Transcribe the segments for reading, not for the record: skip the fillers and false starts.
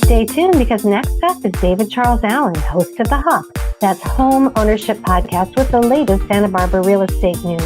Stay tuned because next up is David Charles Allen, host of The Hop. That's Home Ownership Podcast with the latest Santa Barbara real estate news.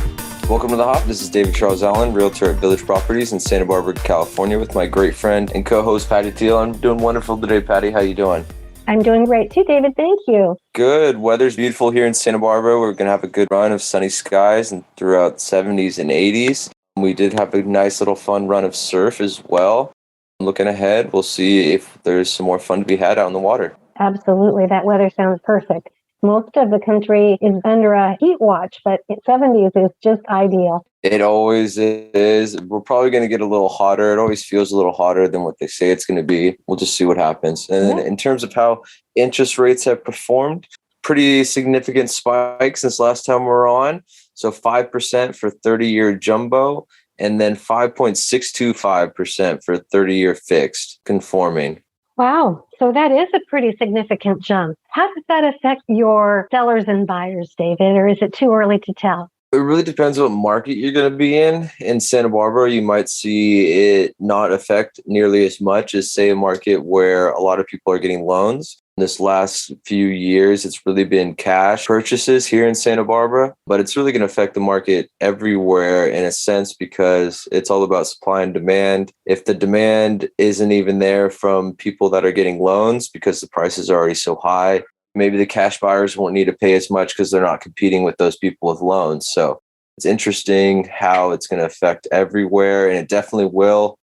Welcome to The Hop. This is David Charles Allen, realtor at Village Properties in Santa Barbara, California, with my great friend and co-host Patty Thiel. I'm doing wonderful today, Patty. How you doing? I'm doing great too, David. Thank you. Good. Weather's beautiful here in Santa Barbara. We're going to have a good run of sunny skies and throughout 70s and 80s. We did have a nice little fun run of surf as well. Looking ahead, we'll see if there's some more fun to be had out on the water. Absolutely. That weather sounds perfect. Most of the country is under a heat watch, but 70s is just ideal. It always is. We're probably going to get a little hotter. It always feels a little hotter than what they say it's going to be. We'll just see what happens. And then in terms of how interest rates have performed, pretty significant spike since last time we were on. So 5% for 30-year jumbo, and then 5.625% for 30-year fixed conforming. Wow. So that is a pretty significant jump. How does that affect your sellers and buyers, David, or is it too early to tell? It really depends what market you're going to be in. In Santa Barbara, you might see it not affect nearly as much as, say, a market where a lot of people are getting loans. This last few years, it's really been cash purchases here in Santa Barbara, but it's really going to affect the market everywhere in a sense because it's all about supply and demand. If the demand isn't even there from people that are getting loans because the prices are already so high, maybe the cash buyers won't need to pay as much because they're not competing with those people with loans. So it's interesting how it's going to affect everywhere, and it definitely will.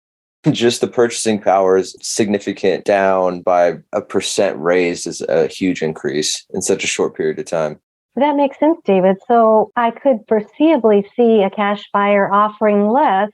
Just the purchasing power is significant down by 1% raised is a huge increase in such a short period of time. That makes sense, David. So I could foreseeably see a cash buyer offering less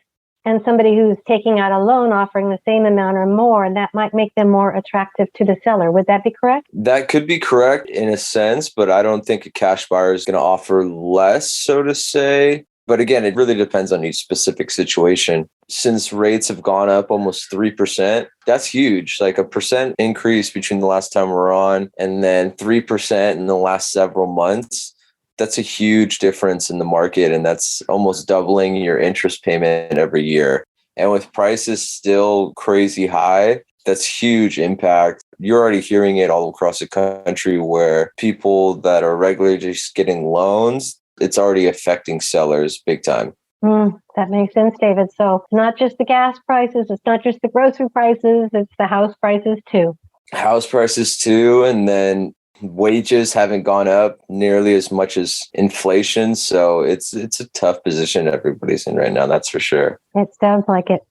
and somebody who's taking out a loan offering the same amount or more, and that might make them more attractive to the seller. Would that be correct? That could be correct in a sense, but I don't think a cash buyer is going to offer less, so to say. But again, it really depends on each specific situation. Since rates have gone up almost 3%, that's huge. Like a percent increase between the last time we were on and then 3% in the last several months. That's a huge difference in the market. And that's almost doubling your interest payment every year. And with prices still crazy high, that's huge impact. You're already hearing it all across the country where people that are regularly just getting loans, it's already affecting sellers big time. That makes sense, David. So it's not just the gas prices, it's not just the grocery prices, it's the house prices too. House prices too, and then wages haven't gone up nearly as much as inflation. So it's a tough position everybody's in right now, that's for sure. It sounds like it.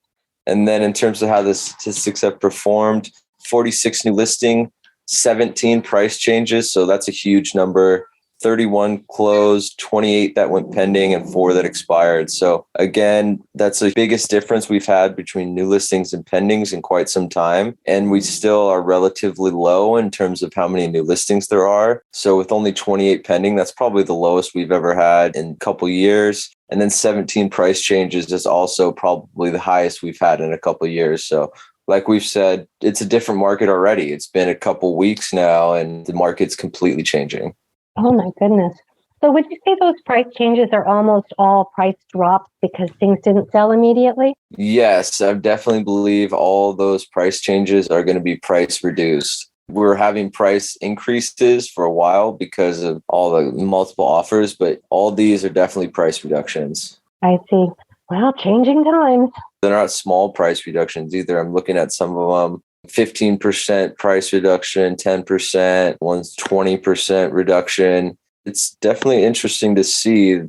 And then in terms of how the statistics have performed, 46 new listing, 17 price changes. So that's a huge number. 31 closed, 28 that went pending, and 4 that expired. So again, that's the biggest difference we've had between new listings and pendings in quite some time. And we still are relatively low in terms of how many new listings there are. So with only 28 pending, that's probably the lowest we've ever had in a couple years. And then 17 price changes is also probably the highest we've had in a couple of years. So like we've said, it's a different market already. It's been a couple weeks now and the market's completely changing. Oh my goodness. So would you say those price changes are almost all price drops because things didn't sell immediately? Yes, I definitely believe all those price changes are going to be price reduced. We're having price increases for a while because of all the multiple offers, but all these are definitely price reductions. I see. Well, changing times. They're not small price reductions either. I'm looking at some of them. 15% price reduction, 10%, one's 20% reduction. It's definitely interesting to see.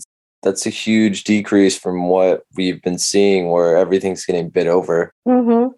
That's a huge decrease from what we've been seeing where everything's getting bid over. Mm-hmm.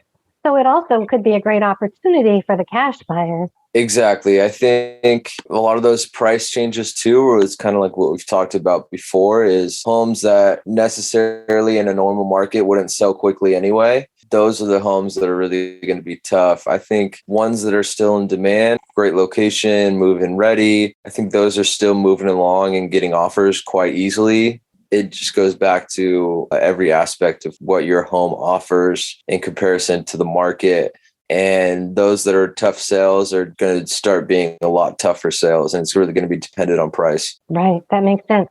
So it also could be a great opportunity for the cash buyer. Exactly. I think a lot of those price changes too, it's kind of like what we've talked about before, is homes that necessarily in a normal market wouldn't sell quickly anyway. Those are the homes that are really going to be tough. I think ones that are still in demand, great location, move-in ready, I think those are still moving along and getting offers quite easily. It just goes back to every aspect of what your home offers in comparison to the market. And those that are tough sales are going to start being a lot tougher sales. And it's really going to be dependent on price. Right. That makes sense.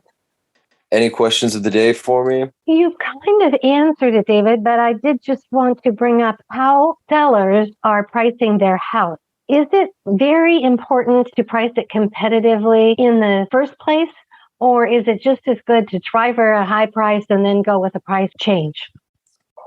Any questions of the day for me? You kind of answered it, David, but I did just want to bring up how sellers are pricing their house. Is it very important to price it competitively in the first place, or is it just as good to try for a high price and then go with a price change?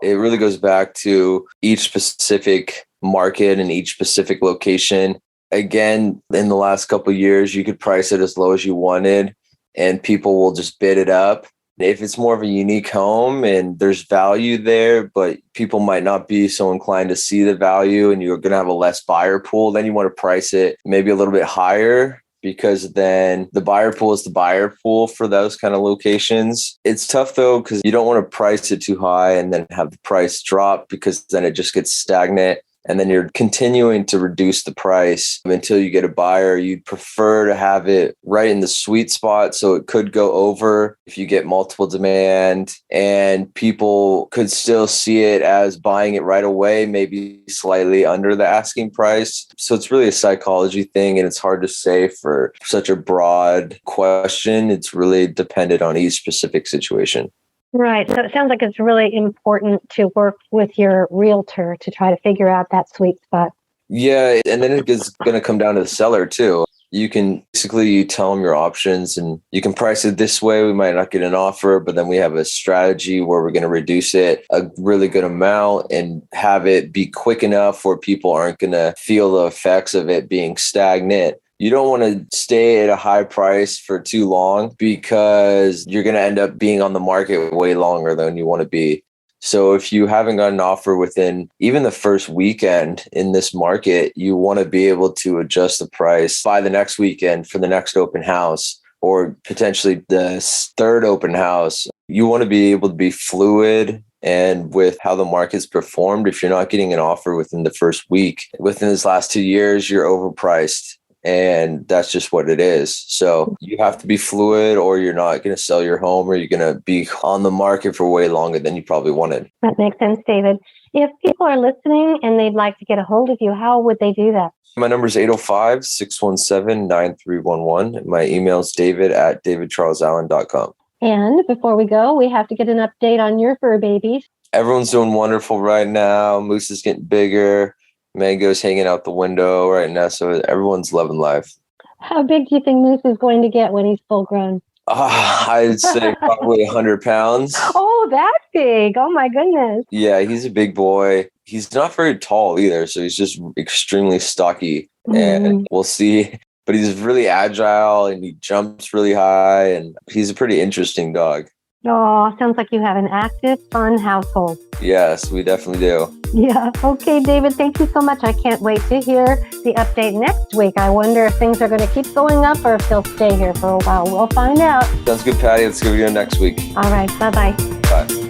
It really goes back to each specific market and each specific location. Again, in the last couple of years, you could price it as low as you wanted and people will just bid it up. If it's more of a unique home and there's value there, but people might not be so inclined to see the value and you're going to have a less buyer pool, then you want to price it maybe a little bit higher, because then the buyer pool is the buyer pool for those kind of locations. It's tough though, because you don't want to price it too high and then have the price drop, because then it just gets stagnant. And then you're continuing to reduce the price until you get a buyer. You'd prefer to have it right in the sweet spot, so it could go over if you get multiple demand, and people could still see it as buying it right away, maybe slightly under the asking price. So it's really a psychology thing, and it's hard to say for such a broad question. It's really dependent on each specific situation. Right. So it sounds like it's really important to work with your realtor to try to figure out that sweet spot. Yeah. And then it's going to come down to the seller too. You can basically tell them your options and you can price it this way. We might not get an offer, but then we have a strategy where we're going to reduce it a really good amount and have it be quick enough where people aren't going to feel the effects of it being stagnant. You don't want to stay at a high price for too long, because you're going to end up being on the market way longer than you want to be. So if you haven't got an offer within even the first weekend in this market, you want to be able to adjust the price by the next weekend for the next open house, or potentially the third open house. You want to be able to be fluid and with how the market's performed. If you're not getting an offer within the first week, within this last 2 years, you're overpriced. And that's just what it is. So you have to be fluid, or you're not going to sell your home, or you're going to be on the market for way longer than you probably wanted. That makes sense, David. If people are listening and they'd like to get a hold of you, how would they do that? My number is 805-617-9311. My email is david@davidcharlesallen.com. And before we go, we have to get an update on your fur babies. Everyone's doing wonderful right now. Moose is getting bigger. Mango's hanging out the window right now, so everyone's loving life. How big do you think Moose is going to get when he's full grown? I'd say probably 100 pounds. Oh, that's big. Oh, my goodness. Yeah, he's a big boy. He's not very tall either, so he's just extremely stocky. And we'll see. But he's really agile and he jumps really high, and he's a pretty interesting dog. Oh, sounds like you have an active, fun household. Yes, we definitely do. Yeah. Okay, David, thank you so much. I can't wait to hear the update next week. I wonder if things are going to keep going up or if they'll stay here for a while. We'll find out. Sounds good, Patty. Let's go next week. All right. Bye-bye. Bye.